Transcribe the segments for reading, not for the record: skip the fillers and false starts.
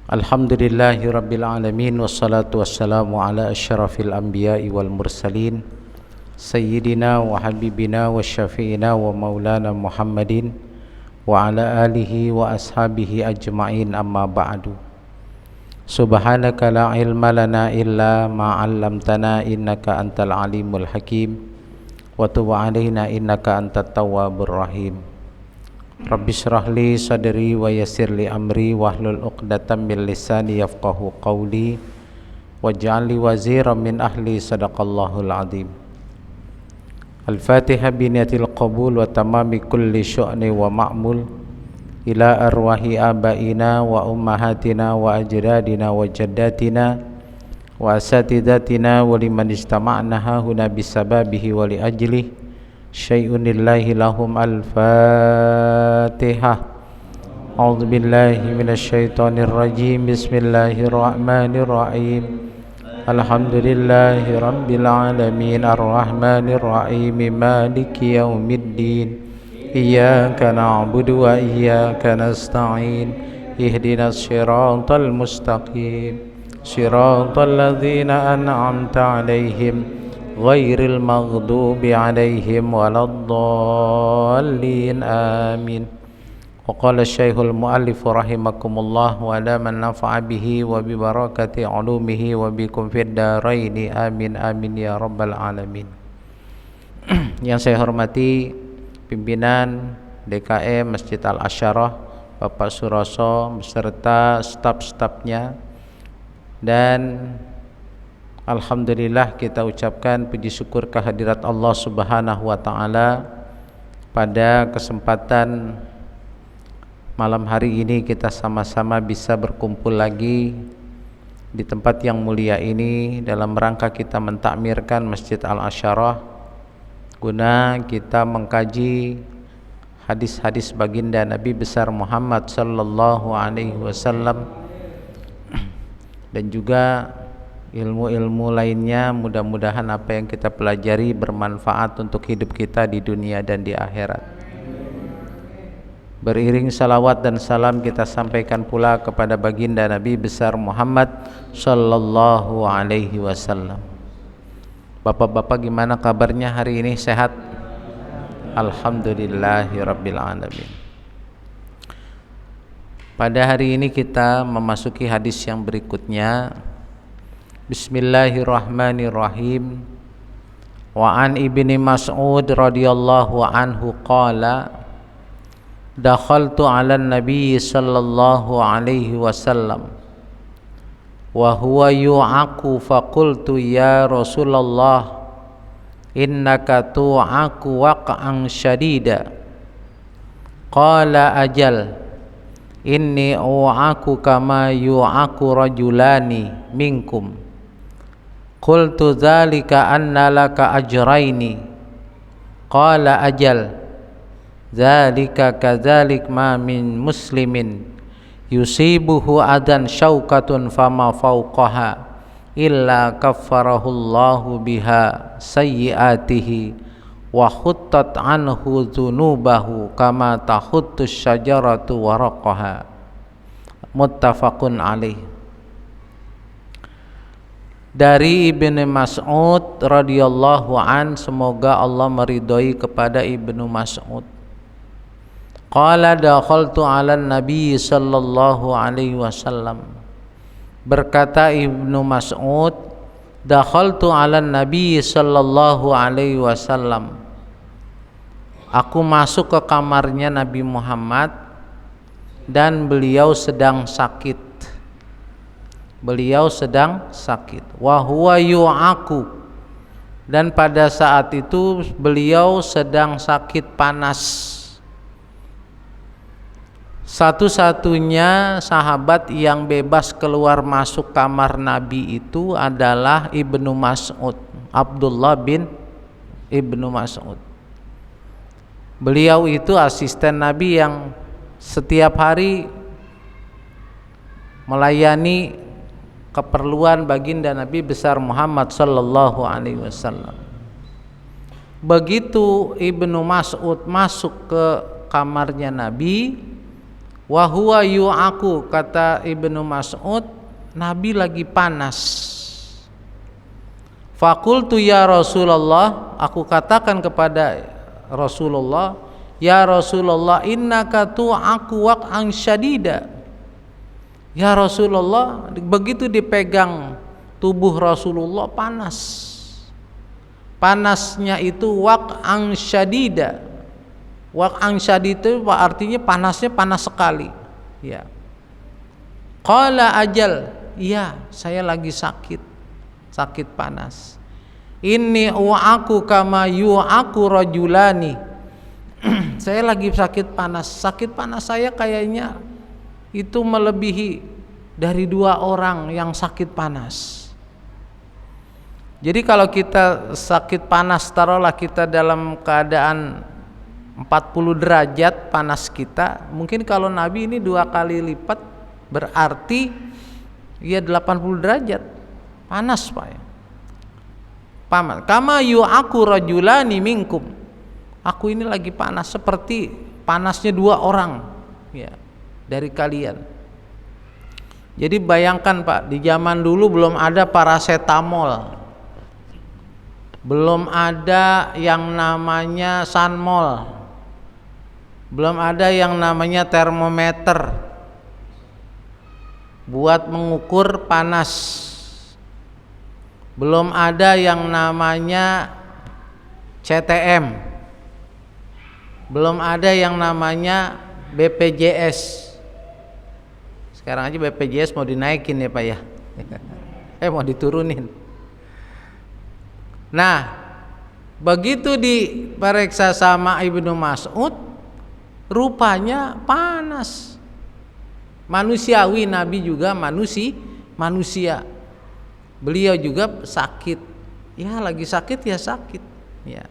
Alhamdulillahi rabbil alamin, wassalatu wassalamu ala asyrafil anbiya'i wal mursalin sayyidina wa habibina wa syafi'ina wa maulana Muhammadin wa ala alihi wa ashabihi ajma'in, amma ba'du. Subhanaka la ilma lana illa ma 'allamtana innaka antal alimul hakim wa tub 'alaina innaka antat tawwabur rahim. Rabbi shrah li sadri wa yassir li amri wahlul 'uqdatam min lisani yafqahu qawli waj'al li waziran min ahli, sadaqallahul azim. Al-Fatihah bi niyatil qabul wa tamami kulli syu'ni wa ma'mul ila arwahi abaina wa ummahatina wa ajdadina wa jaddatina wa asatidatina wa liman istama'na hahuna bisababihi wa li ajlihi syai'un lillahi lahum. Al-Fatihah. A'udzu billahi minasyaitonir rajim. Bismillahirrahmanirrahim. Alhamdulillahi rabbil alamin, arrahmanir rahim, maliki yaumiddin. Iyyaka na'budu wa iyyaka nasta'in. Ihdinas siratal mustaqim, siratal ladzina an'amta 'alaihim ghairil maghdubi 'alaihim waladdallin, amin. Wa qala syekhul muallif rahimakumullah wa la man nafa'a bihi wa bi barakati 'ulumihi wa bikum fid dharaini, amin amin ya rabbal alamin. Yang saya hormati pimpinan DKM Masjid Al-Asyarah, Bapak Suroso beserta staf-stafnya, dan alhamdulillah kita ucapkan puji syukur kehadirat Allah Subhanahu wa taala pada kesempatan malam hari ini kita sama-sama bisa berkumpul lagi di tempat yang mulia ini dalam rangka kita mentakmirkan Masjid Al-Asyarah guna kita mengkaji hadis-hadis baginda Nabi besar Muhammad sallallahu alaihi wasallam dan juga ilmu-ilmu lainnya. Mudah-mudahan apa yang kita pelajari bermanfaat untuk hidup kita di dunia dan di akhirat. Beriring salawat dan salam kita sampaikan pula kepada baginda Nabi besar Muhammad sallallahu alaihi wasallam. Bapak-bapak, gimana kabarnya hari ini? Sehat? Alhamdulillahi rabbil alamin. Pada hari ini kita memasuki hadis yang berikutnya. Bismillahirrahmanirrahim. Wa an ibni Mas'ud radhiyallahu anhu qala dakhaltu 'ala an-nabiy sallallahu alaihi wasallam wa huwa yu'aku faqultu ya Rasulullah innaka tu'aku waq'an syadida. Qala ajal inni u'aku kama yu'aku rajulani minkum. Qultu dzalika anna laka ajraini. Qala ajal dzalika kadzalik ma min muslimin yusibuhu adan syaukatun fama fawqaha illa kaffarahu Allahu biha sayyiatihi wa khuttat anhu dzunubahu kama tahuttus syajaratu waraqaha. Muttafaqun alaih. Dari Ibnu Mas'ud radhiyallahu an, semoga Allah meridhoi kepada Ibnu Mas'ud. Qala dakhaltu 'ala nabi sallallahu alaihi wasallam. Berkata Ibnu Mas'ud, dakhaltu 'ala nabi sallallahu alaihi wasallam. Aku masuk ke kamarnya Nabi Muhammad dan beliau sedang sakit. Beliau sedang sakit. Wa huwa yu'aku, dan pada saat itu beliau sedang sakit panas. Satu-satunya sahabat yang bebas keluar masuk kamar Nabi itu adalah Ibnu Mas'ud, Abdullah bin Ibnu Mas'ud. Beliau itu asisten Nabi yang setiap hari melayani keperluan baginda Nabi besar Muhammad sallallahu alaihi wasallam. Begitu Ibnu Mas'ud masuk ke kamarnya Nabi, Wa huwa yu'aku, kata Ibnu Mas'ud, Nabi lagi panas. Fakultu ya Rasulullah, aku katakan kepada Rasulullah, ya Rasulullah, innaka tu'aku waq'an syadida. Ya Rasulullah, begitu dipegang tubuh Rasulullah panas. Panasnya itu waq'an syadida. Waq'an syadid itu artinya panasnya panas sekali. Ya. Qala ajal, iya saya lagi sakit panas. Inni u'aku kama yu'aku rajulani. Saya lagi sakit panas saya kayaknya itu melebihi dari 2 orang yang sakit panas. Jadi kalau kita sakit panas, taruhlah kita dalam keadaan 40 derajat panas kita, mungkin kalau Nabi ini 2 kali lipat, berarti ya 80 derajat panas Pak ya. Paman, kama yu'aku rajulani minkum. Aku ini lagi panas seperti panasnya 2 orang ya dari kalian. Jadi bayangkan Pak, di zaman dulu belum ada paracetamol, belum ada yang namanya Sanmol, belum ada yang namanya termometer buat mengukur panas, belum ada yang namanya CTM, belum ada yang namanya BPJS. Sekarang aja BPJS mau dinaikin ya Pak ya. Mau diturunin. Nah, begitu diperiksa sama Ibnu Mas'ud, rupanya panas. Manusiawi, Nabi juga manusia. Beliau juga sakit. Ya lagi sakit ya sakit. Ya.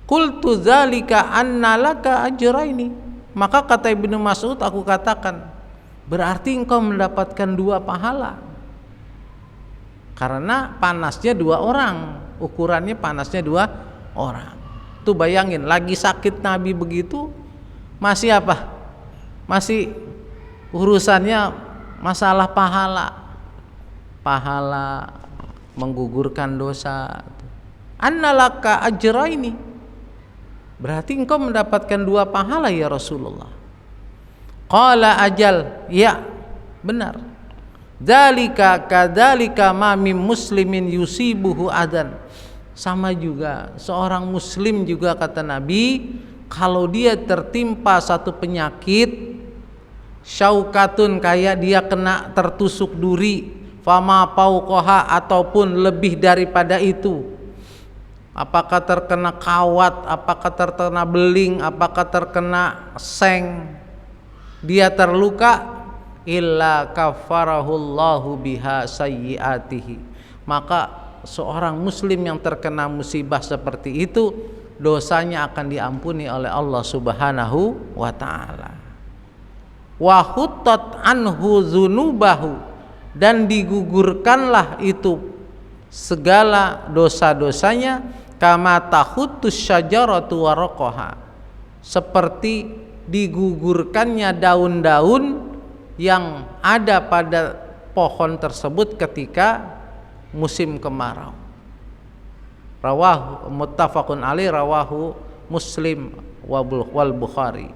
Qultu dzalika anna laka ajraini. Maka kata Ibnu Mas'ud, aku katakan, berarti engkau mendapatkan 2 pahala. Karena panasnya 2 orang, ukurannya panasnya 2 orang. Tuh bayangin, lagi sakit Nabi begitu, masih apa? Masih urusannya masalah pahala menggugurkan dosa. Annalaka ajraini, berarti engkau mendapatkan 2 pahala ya Rasulullah. Qala ajal, ya benar. Dzalika kadzalika ma min muslimin yusibuhu adan. Sama juga seorang muslim juga, kata Nabi, kalau dia tertimpa satu penyakit, syaukatun, kayak dia kena tertusuk duri, fama pauqoha, ataupun lebih daripada itu, apakah terkena kawat, apakah terkena beling, apakah terkena seng, dia terluka, illa kafarahullahu biha sayyiatihi, maka seorang muslim yang terkena musibah seperti itu, dosanya akan diampuni oleh Allah Subhanahu wa ta'ala. Wa huttat anhu dzunubahu, dan digugurkanlah itu segala dosa-dosanya, kama tahuttus syajaratu waraqaha, seperti digugurkannya daun-daun yang ada pada pohon tersebut ketika musim kemarau. Rawahu muttafaqun alaih, rawahu Muslim wal Bukhari.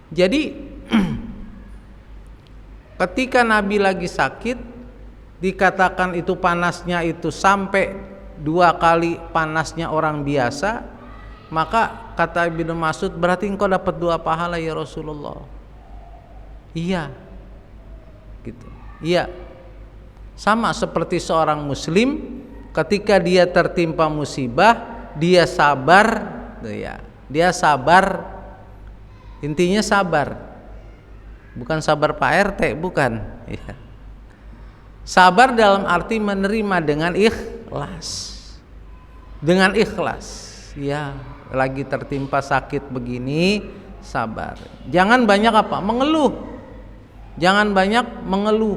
Jadi ketika Nabi lagi sakit, dikatakan itu panasnya itu sampai 2 kali panasnya orang biasa, maka kata Ibnu Mas'ud, berarti engkau dapat 2 pahala ya Rasulullah. Iya, gitu. Iya, sama seperti seorang muslim ketika dia tertimpa musibah, dia sabar, ya, dia sabar. Intinya sabar, bukan sabar Pak RT, bukan. Ya. Sabar dalam arti menerima dengan ikhlas, dengan ikhlas. Ya, lagi tertimpa sakit begini, sabar. Jangan banyak apa? Mengeluh. Jangan banyak mengeluh.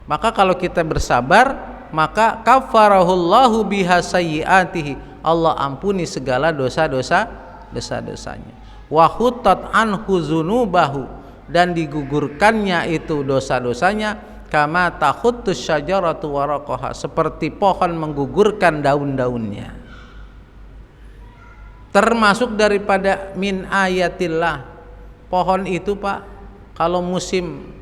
Maka kalau kita bersabar, maka kafarahullahu biha sayyiatihi, Allah ampuni segala dosa-dosanya. wa hutat anhu dzunubahu, dan digugurkannya itu dosa-dosanya, kama tahuttus syajaratu waraqaha, seperti pohon menggugurkan daun-daunnya. Termasuk daripada min ayatillah, pohon itu Pak, kalau musim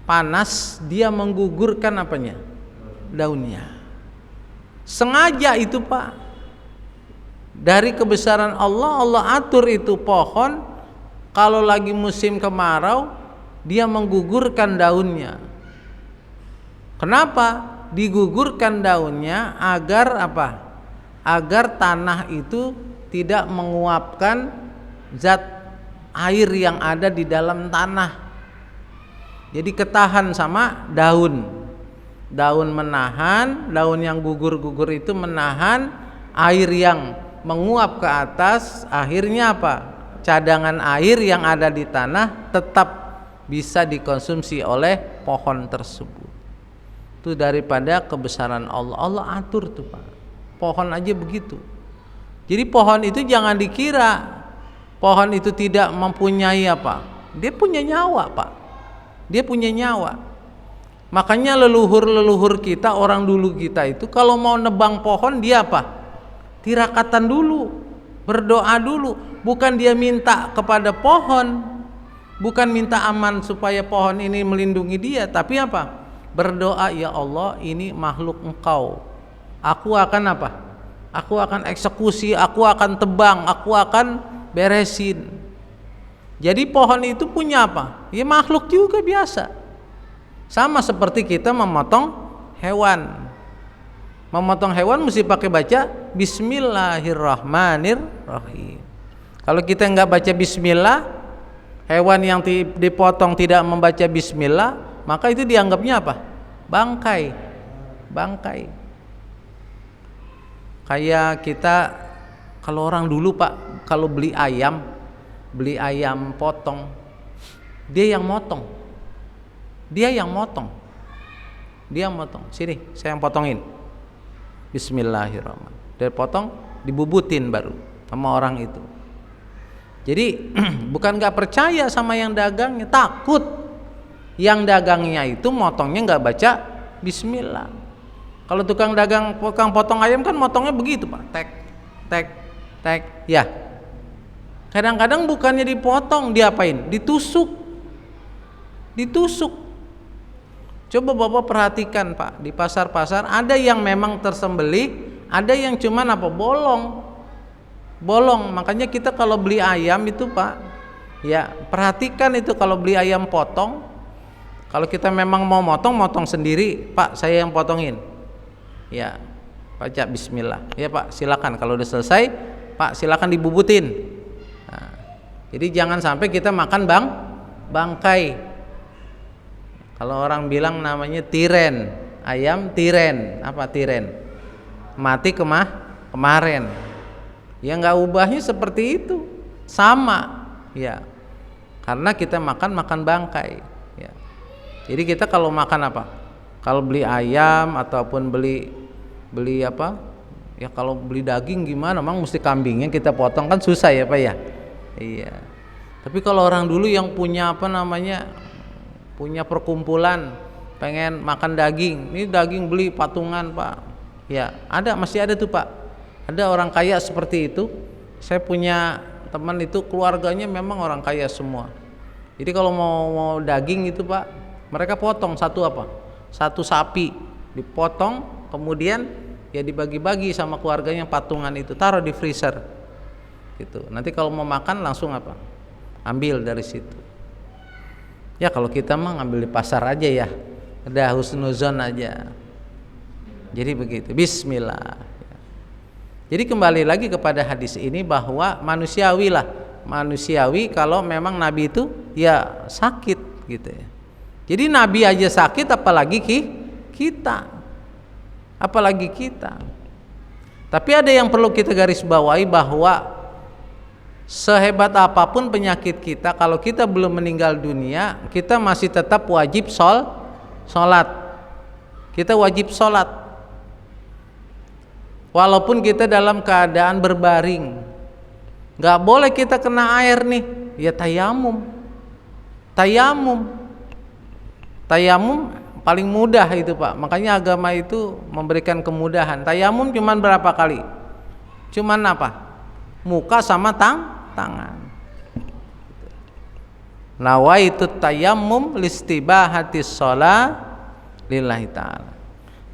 panas dia menggugurkan apanya? Daunnya. Sengaja itu Pak, dari kebesaran Allah, Allah atur itu pohon kalau lagi musim kemarau dia menggugurkan daunnya. Kenapa digugurkan daunnya? Agar apa? Agar tanah itu tidak menguapkan zat air yang ada di dalam tanah. Jadi ketahan sama daun. Daun menahan, daun yang gugur-gugur itu menahan air yang menguap ke atas. Akhirnya apa? Cadangan air yang ada di tanah tetap bisa dikonsumsi oleh pohon tersebut. Itu daripada kebesaran Allah. Allah atur tuh Pak, pohon aja begitu. Jadi pohon itu jangan dikira pohon itu tidak mempunyai apa, dia punya nyawa Pak, dia punya nyawa. Makanya leluhur kita, orang dulu kita itu kalau mau nebang pohon dia apa, tirakatan dulu, berdoa dulu. Bukan dia minta kepada pohon, bukan minta aman supaya pohon ini melindungi dia, tapi apa, berdoa, ya Allah ini makhluk Engkau, aku akan apa, aku akan eksekusi, aku akan tebang, aku akan beresin. Jadi pohon itu punya apa, ya makhluk juga biasa. Sama seperti kita memotong hewan. Memotong hewan mesti pakai baca Bismillahirrahmanirrahim. Kalau kita nggak baca Bismillah, hewan yang dipotong tidak membaca Bismillah, maka itu dianggapnya apa? Bangkai. Bangkai. Kayak kita, kalau orang dulu Pak, kalau beli ayam potong, dia yang motong. Dia yang motong. Sini, saya yang potongin. Bismillahirrahmanirrahim. Dia potong, dibubutin baru sama orang itu. Jadi bukan nggak percaya sama yang dagangnya, takut yang dagangnya itu motongnya nggak baca Bismillah. Kalau tukang potong ayam kan motongnya begitu Pak, tek, ya. Kadang-kadang bukannya dipotong, diapain? Ditusuk. Coba Bapak perhatikan Pak, di pasar-pasar ada yang memang tersembelih, ada yang cuman apa, bolong. Makanya kita kalau beli ayam itu Pak, ya perhatikan itu kalau beli ayam potong, kalau kita memang mau motong sendiri, Pak saya yang potongin, ya baca Bismillah, ya Pak silakan, kalau udah selesai Pak silakan dibubutin. Nah, jadi jangan sampai kita makan bangkai. Kalau orang bilang namanya tiren, ayam tiren. Apa tiren? Mati kemarin. Ya nggak ubahnya seperti itu, sama, ya. Karena kita makan bangkai. Ya. Jadi kita kalau makan apa? Kalau beli ayam ataupun beli apa? Ya kalau beli daging gimana? Memang mesti kambingnya kita potong kan susah ya Pak ya. Iya. Tapi kalau orang dulu yang punya apa namanya? Punya perkumpulan pengen makan daging, ini daging beli patungan Pak, ya ada, masih ada tuh Pak, ada orang kaya seperti itu. Saya punya teman itu keluarganya memang orang kaya semua. Jadi kalau mau daging itu Pak, mereka potong satu sapi dipotong, kemudian ya dibagi-bagi sama keluarganya patungan itu, taruh di freezer gitu. Nanti kalau mau makan langsung apa, ambil dari situ. Ya kalau kita mah ngambil di pasar aja ya, udah husnuzon aja. Jadi begitu, Bismillah. Jadi kembali lagi kepada hadis ini bahwa manusiawi kalau memang Nabi itu ya sakit gitu ya. Jadi Nabi aja sakit, apalagi kita. Tapi ada yang perlu kita garis bawahi, bahwa sehebat apapun penyakit kita, kalau kita belum meninggal dunia, kita masih tetap wajib sholat. Kita wajib sholat walaupun kita dalam keadaan berbaring. Nggak boleh kita kena air nih, ya tayamum. Tayamum paling mudah itu Pak. Makanya agama itu memberikan kemudahan. Tayamum cuman berapa kali? Cuman apa? Muka sama tangan. Nawaitu tayammum listibahati shalah lillahi ta'ala.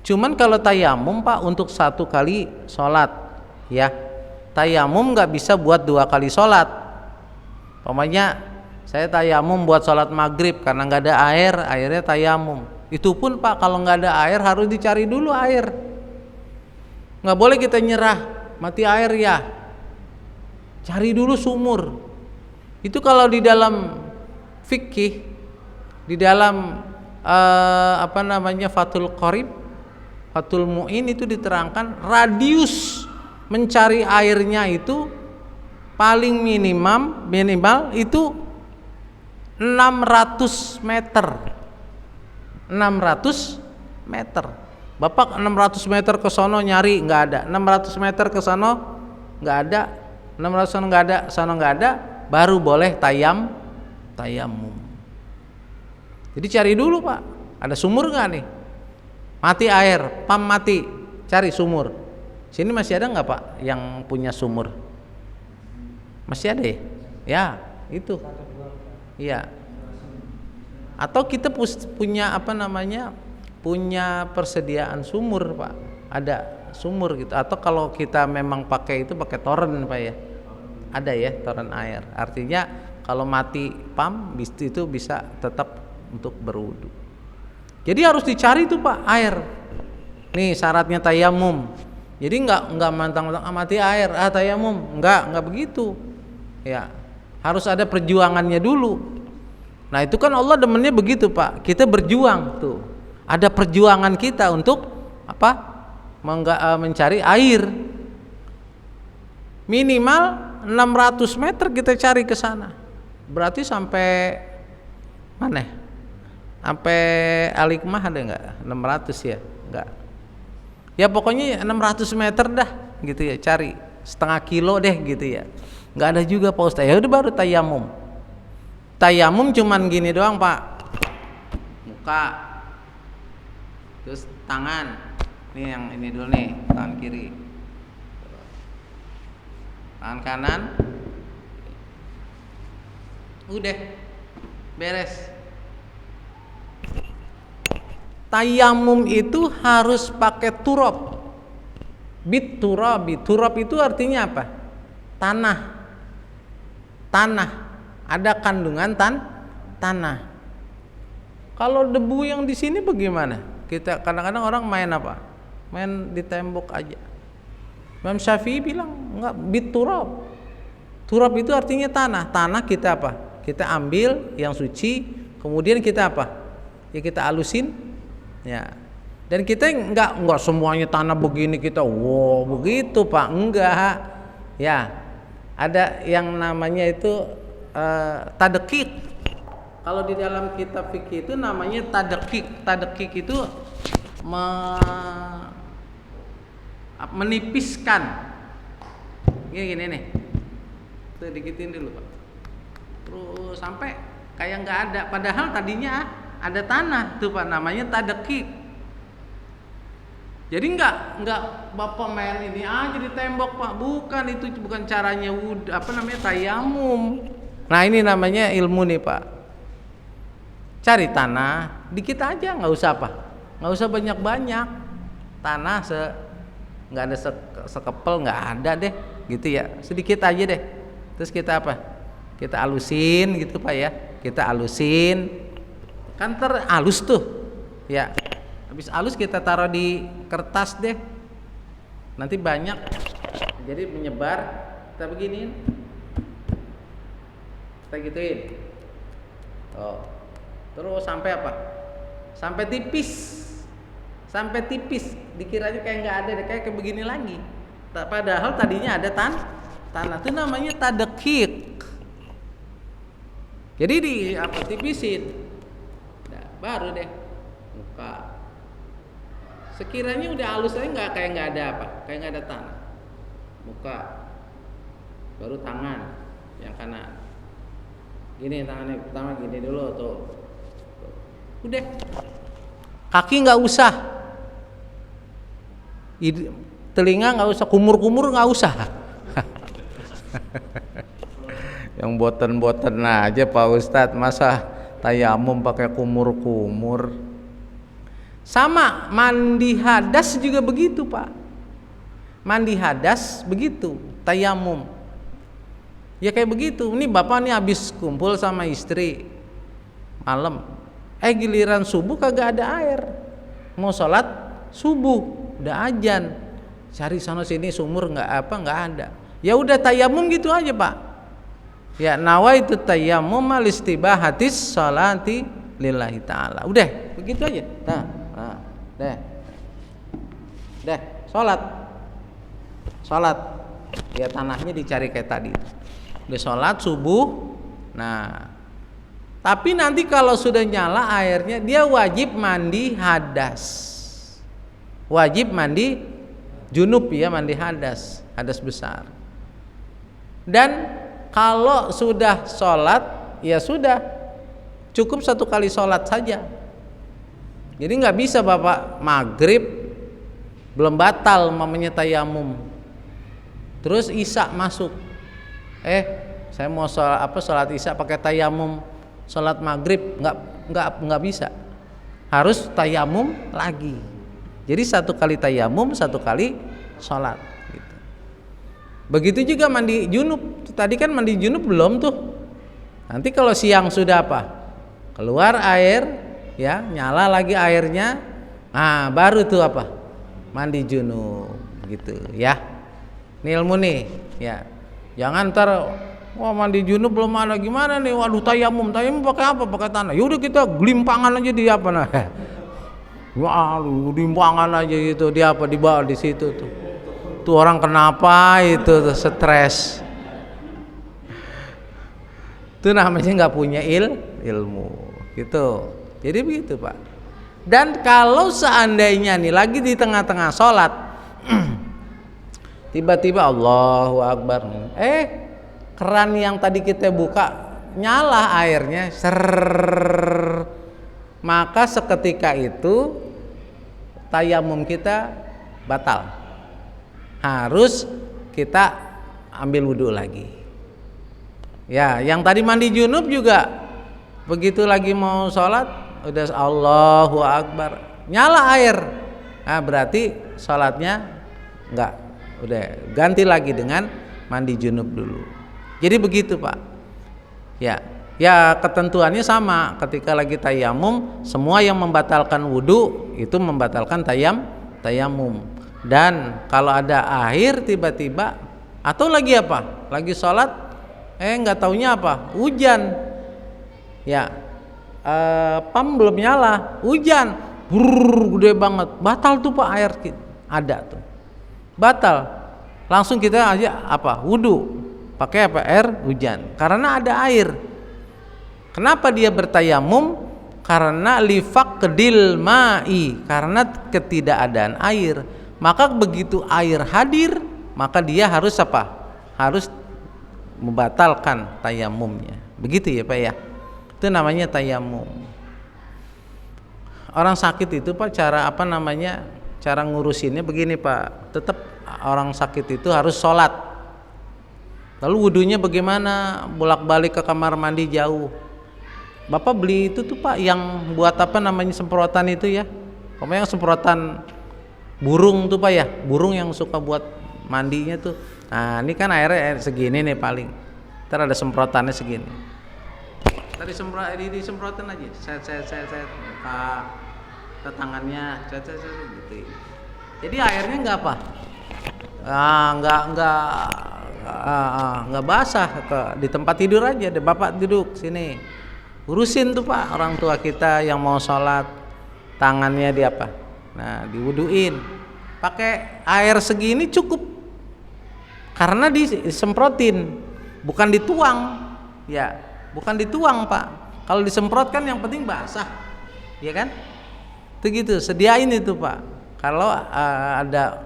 Cuman kalau tayamum Pak untuk satu kali sholat ya. Tayamum nggak bisa buat 2 kali sholat. Pokoknya saya tayamum buat sholat maghrib karena nggak ada air, airnya tayamum. Itu pun Pak kalau nggak ada air harus dicari dulu air. Nggak boleh kita nyerah, mati air ya. Cari dulu sumur. Itu kalau di dalam fikih, di dalam Fathul Qorib, Fathul Mu'in itu diterangkan radius mencari airnya itu paling minimal itu 600 meter. 600 meter. Bapak 600 meter ke sono nyari nggak ada, 600 meter ke sono nggak ada, 600 sono nggak ada, sono nggak ada, baru boleh tayamum. Jadi cari dulu Pak, ada sumur nggak nih? Mati air, pam mati, cari sumur. Sini masih ada nggak Pak yang punya sumur? Masih ada ya? Ya, itu. Iya. Atau kita punya punya persediaan sumur Pak. Ada sumur gitu. Atau kalau kita memang pakai toren Pak ya. Ada ya toren air. Artinya kalau mati pam itu bisa tetap untuk berwudu. Jadi harus dicari tuh Pak air. Nih syaratnya tayamum. Jadi enggak mantang-mantang mati air, tayamum. Enggak begitu. Ya, harus ada perjuangannya dulu. Nah, itu kan Allah demennya begitu, Pak. Kita berjuang tuh. Ada perjuangan kita untuk apa? Mencari air. Minimal 600 meter kita cari ke sana. Berarti sampai mana? Sampai Al-Hikmah ada enggak? 600 ya? Enggak. Ya pokoknya 600 meter dah gitu ya, cari setengah kilo deh gitu ya. Nggak ada juga Pak Ustaz. Ya udah baru tayamum. Tayamum cuman gini doang Pak. Muka, terus tangan. Ini yang ini dulu nih, tangan kiri. Tangan kanan. Udah beres. Tayamum itu harus pakai turab. Bit turabi. Turab itu artinya apa? Tanah. Ada kandungan tanah. Kalau debu yang di sini bagaimana? Kita kadang-kadang orang main apa? Main di tembok aja. Imam Syafi'i bilang enggak, bit turab. Turab itu artinya tanah. Tanah kita apa? Kita ambil yang suci, kemudian kita apa? Ya kita alusin. Ya, dan kita enggak semuanya tanah begini kita, wow begitu Pak, enggak. Ya, ada yang namanya itu tadqiq. Kalau di dalam kitab fikih itu namanya tadqiq. Tadqiq itu menipiskan. Gini nih, tuh dikitin dulu Pak. Terus sampai kayak enggak ada, padahal tadinya ada tanah tuh Pak, namanya tadqiq. Jadi enggak Bapak main ini aja di tembok Pak, bukan, itu bukan caranya tayamum. Nah ini namanya ilmu nih Pak. Cari tanah dikit aja, nggak usah banyak tanah nggak ada sekepel, nggak ada deh gitu ya, sedikit aja deh. Terus kita kita alusin gitu Pak ya, kita alusin. Kan teralus tuh ya, habis alus kita taruh di kertas deh, nanti banyak jadi menyebar. Kita beginiin, kita gituin, terus sampai apa? Sampai tipis, dikiranya kayak nggak ada deh, kayak begini lagi, padahal tadinya ada tanah. Itu namanya tadqiq. Jadi tipisin. Baru deh muka. Sekiranya udah halus aja, kayak nggak ada tanah. Muka, baru tangan yang kanan. Gini tangannya pertama gini dulu tuh. Udah. Kaki nggak usah. Telinga nggak usah, kumur-kumur nggak usah. Yang boten-boten aja Pak Ustadz, masa tayamum pakai kumur-kumur. Sama mandi hadas juga begitu Pak. Mandi hadas begitu, tayamum. Ya kayak begitu. Ini bapak nih habis kumpul sama istri malam. Giliran subuh kagak ada air. Mau sholat subuh, udah azan. Cari sana sini sumur nggak ada. Ya udah tayamum gitu aja Pak. Ya nawaitu tayammum alistibahatis sholati lillahi ta'ala. Udah begitu aja. Deh sholat. Ya tanahnya dicari kayak tadi. Udah sholat subuh. Nah, tapi nanti kalau sudah nyala airnya, dia wajib mandi hadas. Wajib mandi junub ya, mandi hadas besar. Dan kalau sudah sholat, ya sudah cukup 1 kali sholat saja. Jadi nggak bisa bapak maghrib belum batal mamanya tayamum, terus isya masuk, saya mau sholat isya pakai tayamum, sholat maghrib nggak bisa, harus tayamum lagi. Jadi 1 kali tayamum, 1 kali sholat. Gitu. Begitu juga mandi junub. Tadi kan mandi junub belum tuh. Nanti kalau siang sudah keluar air, ya nyala lagi airnya, nah baru tuh mandi junub, gitu ya. Ini ilmu nih, ya. Jangan ntar mandi junub belum ada gimana nih, waduh tayamum pakai apa? Pakai tanah. Yaudah kita gelimpangan aja di waduh gelimpangan aja gitu, dibawa di situ tuh. Tuh orang kenapa itu tuh stres. Itu namanya nggak punya ilmu, gitu. Jadi begitu Pak. Dan kalau seandainya nih lagi di tengah-tengah sholat, tiba-tiba Allahu Akbar, keran yang tadi kita buka nyala airnya, maka seketika itu tayamum kita batal. Harus kita ambil wudhu lagi. Ya, yang tadi mandi junub juga begitu lagi mau sholat, udah Allahu Akbar, nyala air. Nah, berarti sholatnya enggak, udah ganti lagi dengan mandi junub dulu. Jadi begitu Pak. Ya ketentuannya sama, ketika lagi tayamum, semua yang membatalkan wudhu itu membatalkan tayamum. Dan kalau ada air tiba-tiba, atau lagi lagi sholat, nggak taunya hujan, ya pam belum nyala, hujan, gede banget, batal tuh Pak air, ada tuh, batal, langsung kita aja wudhu, pakai air hujan, karena ada air. Kenapa dia bertayamum? Karena lifaqdil ma'i, karena ketidakadaan air. Maka begitu air hadir, maka dia harus harus membatalkan tayamumnya. Begitu ya Pak ya. Itu namanya tayamum. Orang sakit itu Pak, cara ngurusinnya begini Pak. Tetap orang sakit itu harus sholat. Lalu wudhunya bagaimana? Bolak-balik ke kamar mandi jauh. Bapak beli itu tuh Pak, yang buat semprotan itu ya. Pokoknya semprotan burung tuh Pak ya. Burung yang suka buat mandinya tuh. Nah ini kan airnya segini nih paling. Ntar ada semprotannya segini. Tadi disemprotin aja. Saya ke tangannya, saya gitu. Jadi airnya enggak enggak basah, di tempat tidur aja. Deh Bapak duduk sini. Urusin tuh Pak orang tua kita yang mau sholat, tangannya diwuduin. Pakai air segini cukup. Karena disemprotin, bukan dituang. Ya, bukan dituang Pak. Kalau disemprot kan yang penting basah, ya kan? Itu gitu. Sediain itu Pak. Kalau ada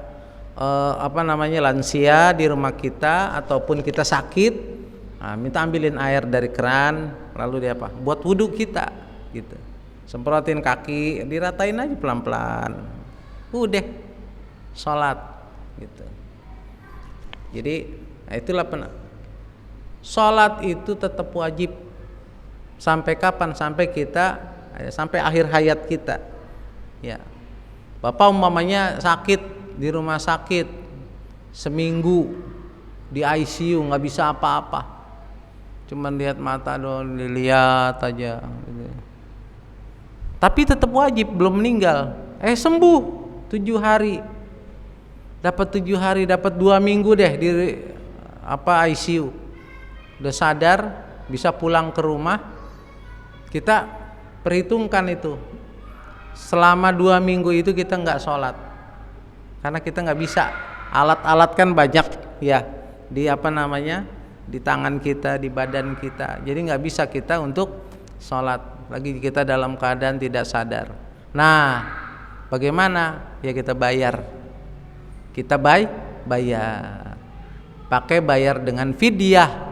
lansia di rumah kita ataupun kita sakit, minta ambilin air dari keran, lalu dia buat wudhu kita gitu, semprotin kaki, diratain aja pelan-pelan, udah sholat gitu. Jadi itulah sholat itu tetap wajib sampai kapan? Sampai akhir hayat kita ya. Bapak umpamanya sakit di rumah sakit seminggu di ICU, nggak bisa apa-apa, cuman lihat mata doang, dilihat aja gitu. Tapi tetap wajib, belum meninggal, sembuh 7 hari, dapat 7 hari, dapat 2 minggu deh di ICU, udah sadar, bisa pulang ke rumah. Kita perhitungkan itu, selama 2 minggu itu kita nggak sholat, karena kita nggak bisa, alat-alat kan banyak ya di di tangan kita, di badan kita, jadi nggak bisa kita untuk sholat, lagi kita dalam keadaan tidak sadar. Nah, bagaimana? Ya kita bayar, pakai bayar dengan fidyah.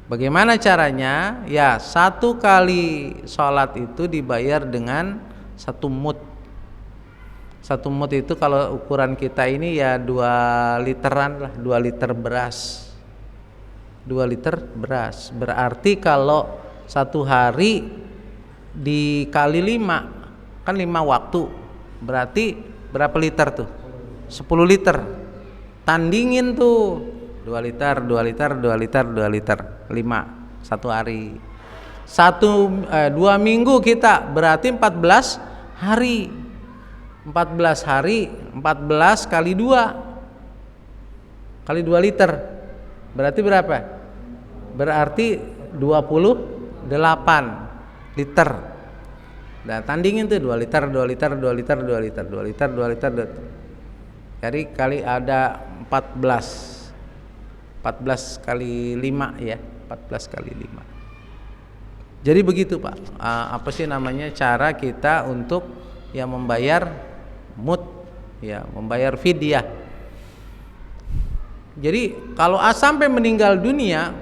Bagaimana caranya? Ya, 1 kali sholat itu dibayar dengan 1 mud. 1 mud itu kalau ukuran kita ini ya 2 literan lah, 2 liter beras. 2 liter beras. Berarti kalau 1 hari dikali 5, kan 5 waktu, berarti berapa liter tuh? 10 liter. Tandingin tuh, 2 liter, 2 liter, 2 liter, 2 liter, 5 1 hari. 2 minggu kita, berarti 14 hari. 14 hari, 14 kali 2 liter, berarti berapa? Berarti 28 liter. Nah, tandingin tuh 2 liter, 2 liter, 2 liter, 2 liter, 2 liter, 2 liter, 2 liter. Jadi kali ada 14 kali 5 ya, 14 kali 5. Jadi begitu Pak, cara kita untuk membayar mud, membayar fidyah. Jadi kalau sampai meninggal dunia,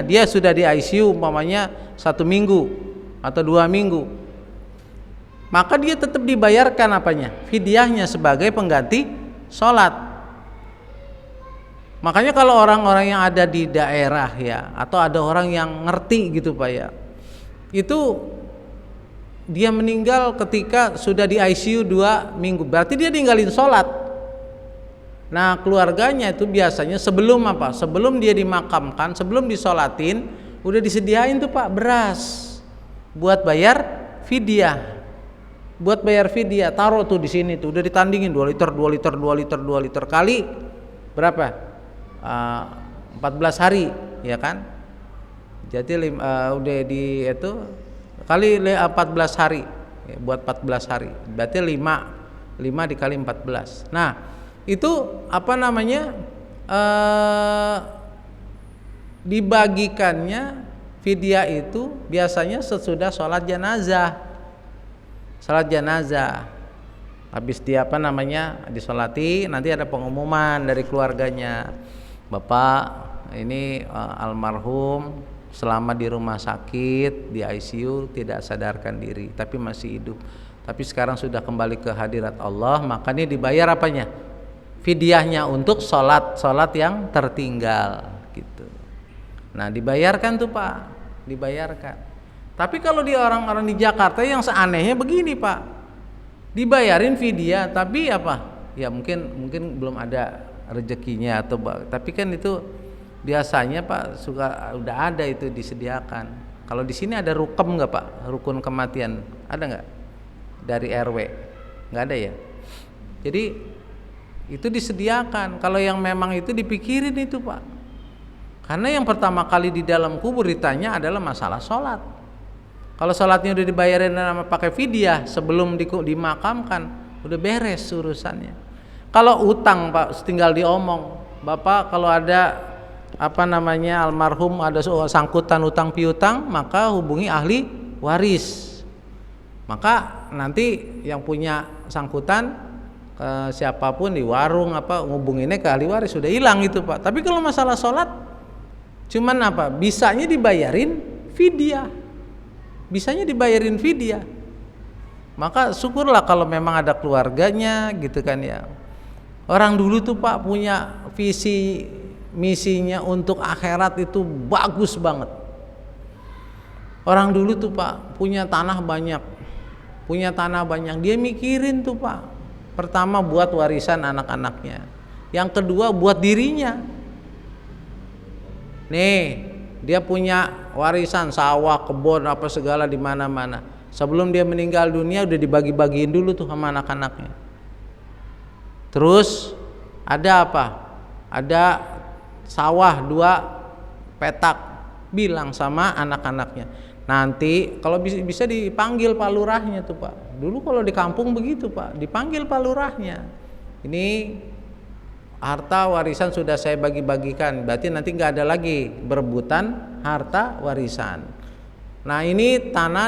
dia sudah di ICU umpamanya 1 minggu atau 2 minggu, maka dia tetap dibayarkan fidyahnya sebagai pengganti sholat. Makanya kalau orang-orang yang ada di daerah ya, atau ada orang yang ngerti gitu Pak ya, itu dia meninggal ketika sudah di ICU 2 minggu, berarti dia ninggalin sholat. Nah, keluarganya itu biasanya sebelum dia dimakamkan, sebelum disolatin, udah disediain tuh Pak beras buat bayar fidyah. Taruh tuh di sini tuh, udah ditandingin 2 liter, 2 liter, 2 liter, 2 liter kali berapa? 14 hari, ya kan? Jadi udah di itu kali 14 hari ya, buat 14 hari berarti 5 dikali 14. Nah itu dibagikannya fidyah itu biasanya sesudah sholat jenazah. Habis dia disolati, nanti ada pengumuman dari keluarganya, Bapak ini almarhum selama di rumah sakit di ICU tidak sadarkan diri tapi masih hidup, tapi sekarang sudah kembali ke hadirat Allah, makanya dibayar fidyahnya untuk sholat yang tertinggal gitu. Nah dibayarkan tuh Pak, dibayarkan. Tapi kalau di orang-orang di Jakarta yang seanehnya begini Pak, dibayarin fidyah tapi ya mungkin belum ada rezekinya tapi kan itu biasanya Pak udah ada itu disediakan. Kalau di sini ada rukem nggak Pak? Rukun kematian ada nggak dari RW? Nggak ada ya. Jadi itu disediakan. Kalau yang memang itu dipikirin itu Pak. Karena yang pertama kali di dalam kubur ditanya adalah masalah sholat. Kalau sholatnya udah dibayarin pakai fidyah sebelum dimakamkan, udah beres urusannya. Kalau utang Pak, tinggal diomong, Bapak kalau ada almarhum ada sangkutan utang piutang, maka hubungi ahli waris. Maka nanti yang punya sangkutan siapapun di warung apa ngubunginnya ke ahli waris, sudah hilang itu Pak. Tapi kalau masalah sholat cuman apa, bisanya dibayarin fidyah, bisanya dibayarin fidyah. Maka syukurlah kalau memang ada keluarganya gitu kan ya. Orang dulu tuh Pak punya visi misinya untuk akhirat itu bagus banget. Orang dulu tuh Pak punya tanah banyak, dia mikirin tuh Pak, pertama buat warisan anak-anaknya, yang kedua buat dirinya. Nih dia punya warisan sawah, kebun apa segala di mana-mana. Sebelum dia meninggal dunia udah dibagi-bagiin dulu tuh sama anak-anaknya. Terus ada apa? Ada sawah 2 petak, bilang sama anak-anaknya, nanti kalau bisa dipanggil Pak Lurahnya tuh Pak. Dulu kalau di kampung begitu Pak, dipanggil Pak Lurahnya. Ini harta warisan sudah saya bagi-bagikan, berarti nanti nggak ada lagi berebutan harta warisan. Nah ini tanah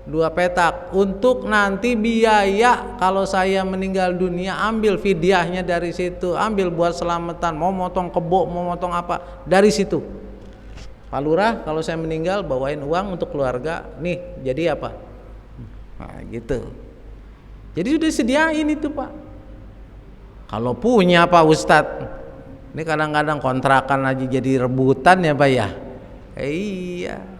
2 petak, untuk nanti biaya kalau saya meninggal dunia, ambil fidyahnya dari situ, ambil buat selamatan, mau motong kebo, mau motong apa, dari situ. Pak Lurah kalau saya meninggal bawain uang untuk keluarga, nih jadi apa, nah gitu. Jadi sudah sediain itu Pak. Kalau punya Pak Ustadz, ini kadang-kadang kontrakan aja jadi rebutan ya Pak ya. Iya.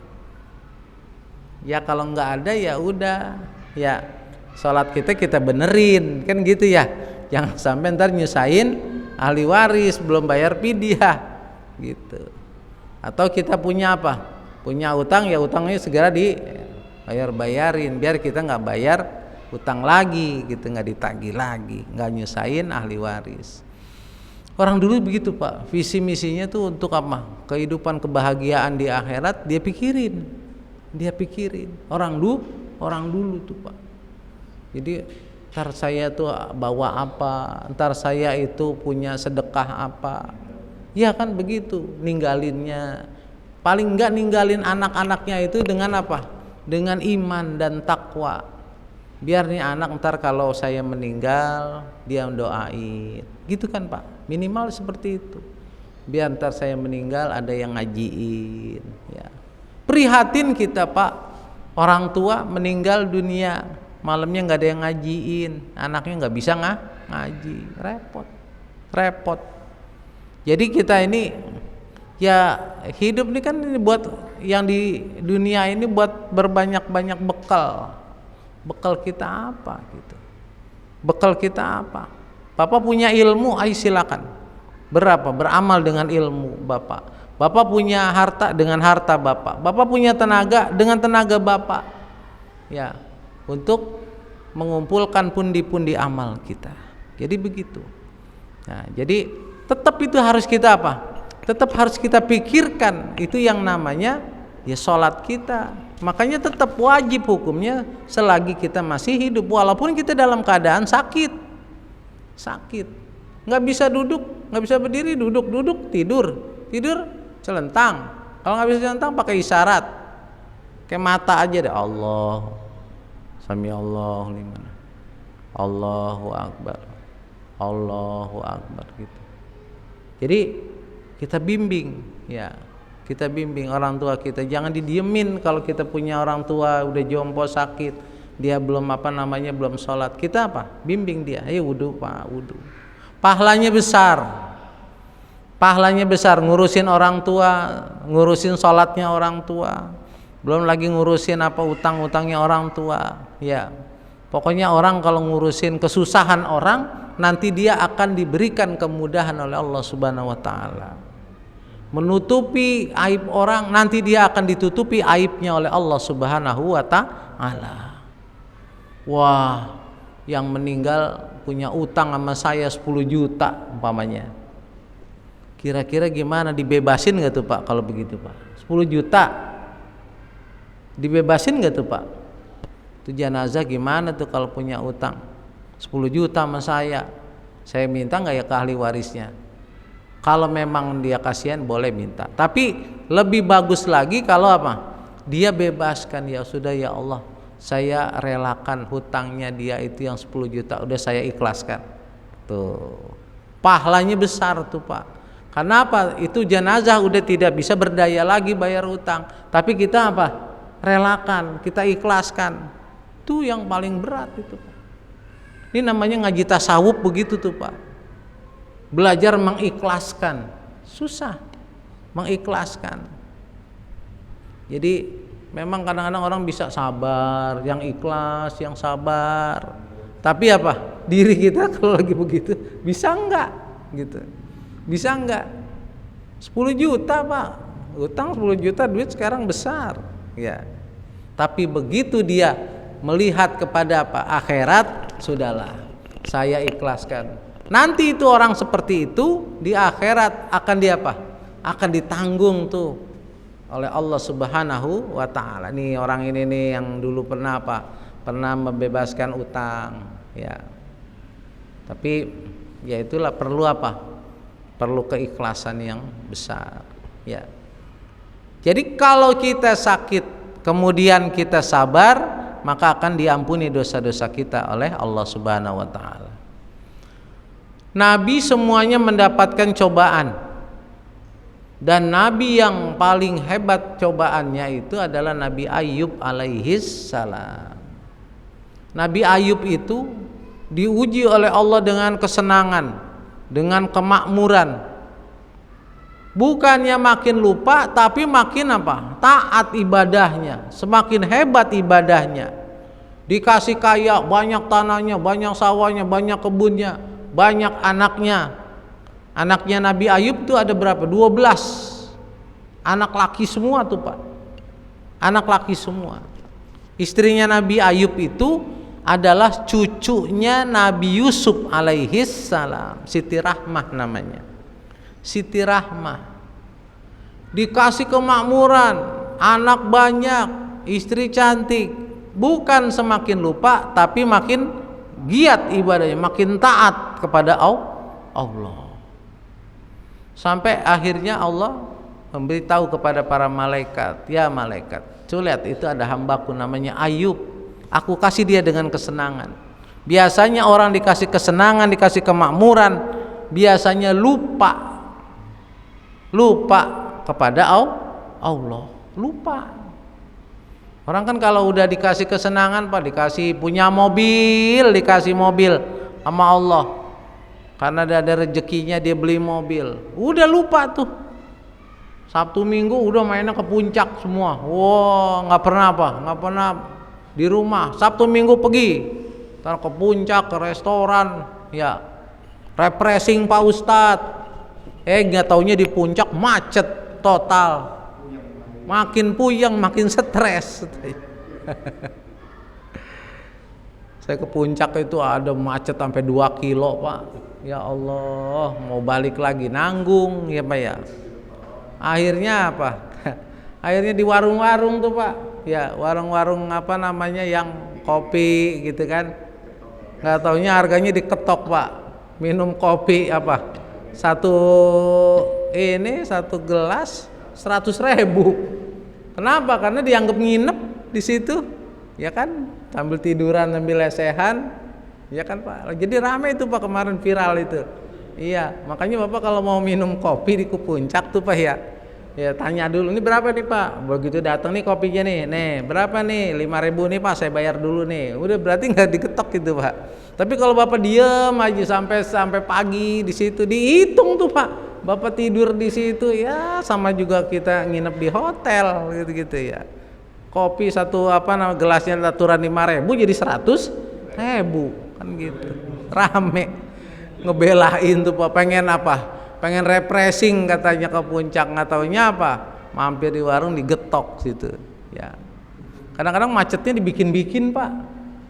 Ya kalau nggak ada ya udah, ya sholat kita benerin kan gitu ya. Jangan sampai ntar nyusahin ahli waris belum bayar fidyah gitu. Atau kita punya apa? Punya utang, ya utangnya segera dibayarin biar kita nggak bayar utang lagi gitu, nggak ditagih lagi, nggak nyusahin ahli waris. Orang dulu begitu Pak, visi misinya tuh untuk apa? Kehidupan kebahagiaan di akhirat dia pikirin. Orang dulu tuh Pak. Jadi ntar saya tuh bawa apa, ntar saya itu punya sedekah apa, ya kan begitu ninggalinnya. Paling enggak ninggalin anak-anaknya itu dengan apa, dengan iman dan takwa, biar nih anak ntar kalau saya meninggal dia mendoain gitu kan Pak, minimal seperti itu, biar ntar saya meninggal ada yang ngajiin ya. Prihatin kita Pak, orang tua meninggal dunia malamnya nggak ada yang ngajiin, anaknya nggak bisa ngaji, repot. Jadi kita ini ya hidup ini kan buat yang di dunia ini buat berbanyak-banyak bekal kita apa gitu, bekal kita apa. Bapak punya ilmu, ayo silakan beramal dengan ilmu Bapak. Bapak punya harta dengan harta Bapak punya tenaga dengan tenaga Bapak ya, untuk mengumpulkan pundi-pundi amal kita. Jadi begitu. Nah, jadi tetap itu harus kita apa? Tetap harus kita pikirkan itu yang namanya ya sholat kita. Makanya tetap wajib hukumnya selagi kita masih hidup, walaupun kita dalam keadaan sakit, nggak bisa duduk, nggak bisa berdiri, duduk, tidur celentang. Kalau nggak bisa celentang pakai isyarat, kayak mata aja deh, Allah, sami Allah liman, Allahu Akbar gitu. Jadi kita bimbing ya, kita bimbing orang tua kita, jangan didiemin. Kalau kita punya orang tua udah jompo sakit, dia belum belum sholat, kita apa? Bimbing dia, ayo wudu Pak, wudu. Pahalanya besar ngurusin orang tua, ngurusin sholatnya orang tua, belum lagi ngurusin apa utang-utangnya orang tua ya. Pokoknya orang kalau ngurusin kesusahan orang, nanti dia akan diberikan kemudahan oleh Allah Subhanahu wa taala. Menutupi aib orang, nanti dia akan ditutupi aibnya oleh Allah Subhanahu wa taala. Wah, yang meninggal punya utang sama saya 10 juta umpamanya, kira-kira gimana, dibebasin gak tuh Pak kalau begitu Pak? 10 juta dibebasin gak tuh Pak? Itu jenazah gimana tuh kalau punya utang 10 juta sama saya minta gak ya ke ahli warisnya? Kalau memang dia kasihan boleh minta, tapi lebih bagus lagi kalau apa? Dia bebaskan, ya sudah ya Allah, saya relakan hutangnya dia itu yang 10 juta, udah saya ikhlaskan. Tuh, pahalanya besar tuh Pak. Kenapa? Itu jenazah udah tidak bisa berdaya lagi bayar hutang, tapi kita apa? Relakan, kita ikhlaskan. Itu yang paling berat itu Pak. Ini namanya ngaji tasawuf begitu tuh Pak. Belajar mengikhlaskan, susah mengikhlaskan. Jadi memang kadang-kadang orang bisa sabar, yang ikhlas, yang sabar. Tapi apa? Diri kita kalau lagi begitu bisa enggak gitu. Bisa enggak? 10 juta Pak. Utang 10 juta, duit sekarang besar, ya. Tapi begitu dia melihat kepada apa? Akhirat, sudahlah. Saya ikhlaskan. Nanti itu orang seperti itu di akhirat akan di apa? Akan ditanggung tuh oleh Allah Subhanahu wa taala. Nih orang ini nih yang dulu pernah apa? Pernah membebaskan utang, ya. Tapi ya itulah perlu apa? Perlu keikhlasan yang besar, ya. Jadi kalau kita sakit kemudian kita sabar, maka akan diampuni dosa-dosa kita oleh Allah Subhanahu wa taala. Nabi semuanya mendapatkan cobaan. Dan Nabi yang paling hebat cobaannya itu adalah Nabi Ayub alaihis salam. Nabi Ayub itu diuji oleh Allah dengan kesenangan, dengan kemakmuran. Bukannya makin lupa, tapi makin apa? Taat ibadahnya, semakin hebat ibadahnya. Dikasih kaya, banyak tanahnya, banyak sawahnya, banyak kebunnya, banyak anaknya. Anaknya Nabi Ayub itu ada berapa? 12. Anak laki semua tuh Pak. Anak laki semua. Istrinya Nabi Ayub itu adalah cucunya Nabi Yusuf alaihis salam. Siti Rahmah namanya. Siti Rahmah. Dikasih kemakmuran, anak banyak, istri cantik. Bukan semakin lupa, tapi makin giat ibadahnya, makin taat kepada Allah. Sampai akhirnya Allah memberitahu kepada para malaikat, ya malaikat, lihat itu ada hambaku namanya Ayub, aku kasih dia dengan kesenangan. Biasanya orang dikasih kesenangan, dikasih kemakmuran, biasanya lupa kepada Allah, lupa. Orang kan kalau udah dikasih kesenangan Pak, dikasih punya mobil, dikasih mobil sama Allah, karena ada rezekinya dia beli mobil, udah lupa tuh. Sabtu Minggu udah mainnya ke puncak semua. Wah, nggak pernah di rumah. Sabtu Minggu pergi, ntar ke puncak, ke restoran, ya, refreshing Pak Ustadz. Nggak taunya di puncak macet total. Makin puyeng, makin stres. Saya ke puncak itu ada macet sampai 2 kilo Pak. Ya Allah, mau balik lagi nanggung ya Pak ya. Akhirnya apa? Akhirnya di warung-warung tuh Pak. Ya, warung-warung apa namanya yang kopi gitu kan. Nggak taunya harganya diketok Pak. Minum kopi apa? Satu gelas 100.000. Kenapa? Karena dianggap nginep di situ, ya kan? Sambil tiduran, sambil lesehan, ya kan Pak. Jadi ramai itu Pak, kemarin viral itu. Iya, makanya Bapak kalau mau minum kopi di puncak tuh Pak ya, tanya dulu, ini berapa nih Pak? Begitu datang nih kopinya nih, berapa nih? 5.000 nih Pak, saya bayar dulu nih. Udah berarti nggak diketok gitu Pak. Tapi kalau Bapak diem aja sampai pagi di situ, dihitung tuh Pak. Bapak tidur di situ ya sama juga kita nginep di hotel gitu ya. Kopi satu gelasnya aturan 5.000 jadi 100.000 kan gitu. Rame ngebelain tuh Pak, pengen refreshing katanya ke puncak, nggak taunya apa, mampir di warung digetok situ ya. Kadang-kadang macetnya dibikin Pak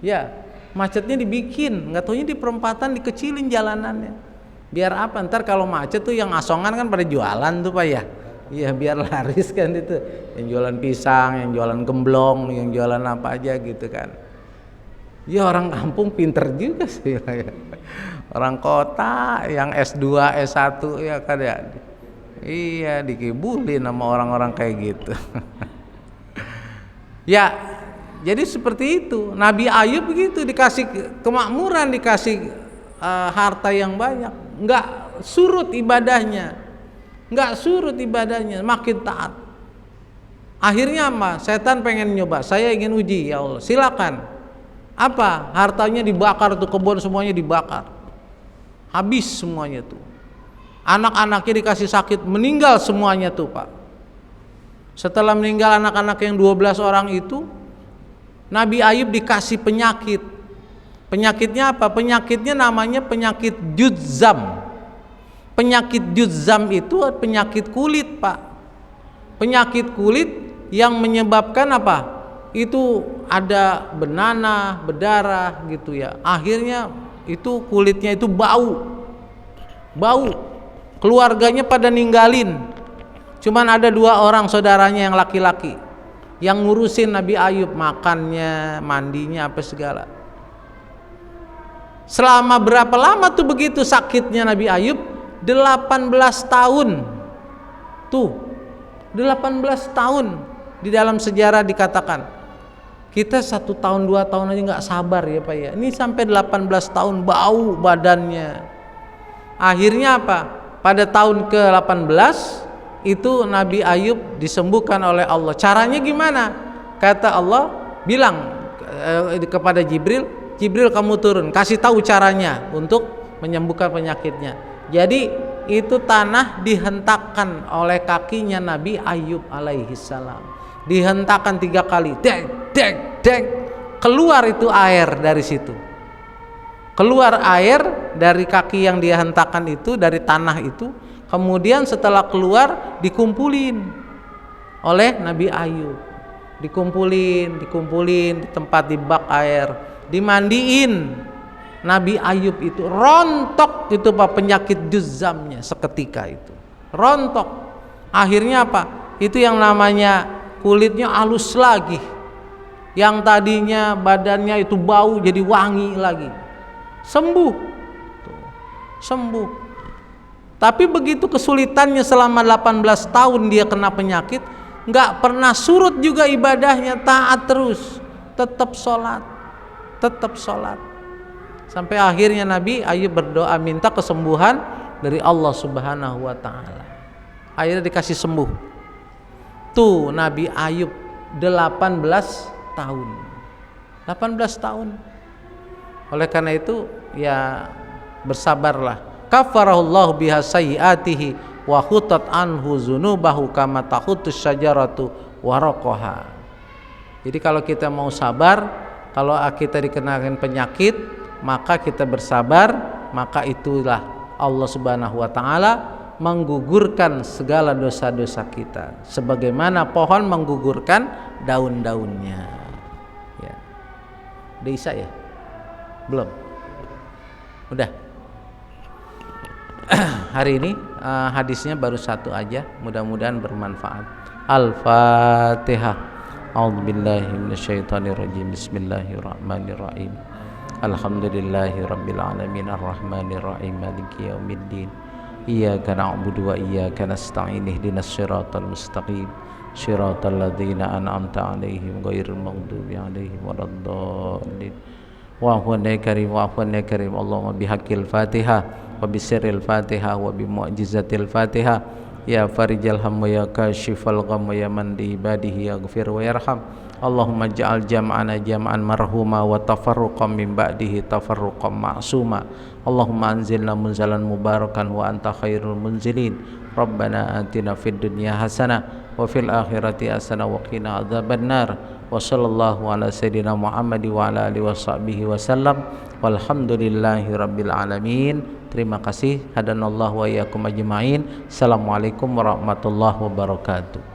ya, macetnya dibikin, nggak taunya di perempatan dikecilin jalanannya. Biar apa? Ntar kalau macet tuh yang asongan kan pada jualan tuh Pak ya. Iya, biar laris kan itu. Yang jualan pisang, yang jualan gemblong, yang jualan apa aja gitu kan. Ya orang kampung pinter juga sih ya. Orang kota yang S2, S1 ya kan ya. Iya, dikibulin sama orang-orang kayak gitu. Ya, Jadi seperti itu. Nabi Ayub begitu, dikasih kemakmuran, dikasih harta yang banyak, nggak surut ibadahnya, makin taat. Akhirnya apa? Setan pengen nyoba, saya ingin uji, ya Allah, silakan. Apa? Hartanya dibakar tuh, kebun semuanya dibakar, habis semuanya tuh. Anak-anaknya dikasih sakit, meninggal semuanya tuh Pak. Setelah meninggal anak-anak yang 12 orang itu, Nabi Ayub dikasih penyakit. Penyakitnya apa? Penyakitnya namanya penyakit judzam. Penyakit judzam itu penyakit kulit Pak. Penyakit kulit yang menyebabkan apa? Itu ada benana, berdarah gitu ya. Akhirnya itu kulitnya itu bau. Keluarganya pada ninggalin. Cuman ada 2 orang saudaranya yang laki-laki yang ngurusin Nabi Ayub, makannya, mandinya, apa segala. Selama berapa lama tuh begitu sakitnya Nabi Ayub? 18 tahun. Tuh, 18 tahun di dalam sejarah dikatakan. Kita 1 tahun 2 tahun aja nggak sabar ya Pak ya. Ini sampai 18 tahun bau badannya. Akhirnya apa? Pada tahun ke-18 itu Nabi Ayub disembuhkan oleh Allah. Caranya gimana? Kata Allah bilang kepada Jibril, Jibril kamu turun, kasih tahu caranya untuk menyembuhkan penyakitnya. Jadi itu tanah dihentakkan oleh kakinya Nabi Ayub alaihissalam. Dihentakkan 3 kali, dek, keluar itu air dari situ. Keluar air dari kaki yang dia hentakan itu, dari tanah itu. Kemudian setelah keluar dikumpulin oleh Nabi Ayub, dikumpulin di tempat, di bak air, dimandiin. Nabi Ayub itu rontok itu Pak, penyakit judzamnya seketika itu rontok. Akhirnya apa? Itu yang namanya kulitnya halus lagi, yang tadinya badannya itu bau jadi wangi lagi, sembuh. Tapi begitu kesulitannya selama 18 tahun dia kena penyakit, nggak pernah surut juga ibadahnya, taat terus, tetap sholat. Sampai akhirnya Nabi Ayub berdoa minta kesembuhan dari Allah Subhanahu wa Ta'ala. Akhirnya dikasih sembuh. Tuh Nabi Ayub 18 tahun. Oleh karena itu ya bersabarlah. Kafarahullahu biha sayyiatihi wa khutat anhu zunubahu kama tahutus syajaratu waraqaha. Jadi kalau kita mau sabar, kalau kita dikenakan penyakit, maka kita bersabar, maka itulah Allah Subhanahu wa Ta'ala menggugurkan segala dosa-dosa kita, sebagaimana pohon menggugurkan daun-daunnya. Ya. Udah Isya ya? Belum? Udah. Hari ini hadisnya baru 1 aja, mudah-mudahan bermanfaat. Al-Fatihah. A'udzubillahi minasyaitonirrajim. Bismillahirrahmanirrahim. Alhamdulillahirabbil alamin arrahmanir rahim maliki yaumiddin. Iyyaka na'budu wa iyyaka nasta'in ihdinas siratal mustaqim. Shiratal ladzina an'amta 'alaihim ghairil maghdubi 'alaihim waladdallin. Wa huwa karim wa huwa karim. Allahumma bihaqqil Fatihah wa bisirril Fatihah wa bi mu'jizatil Fatihah ya farijal ham ya kashifal gham ya man li ibadihi yaghfir wa yarham. Allahumma ja'al jam'ana jam'an marhuma wa tafarruqan min ba'dihi tafarruqan ma'suma. Allahumma anzilna munzalan mubarakan wa anta khairul munzilin. Rabbana atina fid dunya hasanah wa fil akhirati hasanah wa qina adzabannar. Wa sallallahu ala sayyidina Muhammad wa ala alihi washabbihi wasallam. Walhamdulillahi rabbil alamin. Terima kasih. Hadanallahu wa iyyakum ajma'in. Assalamualaikum warahmatullahi wabarakatuh.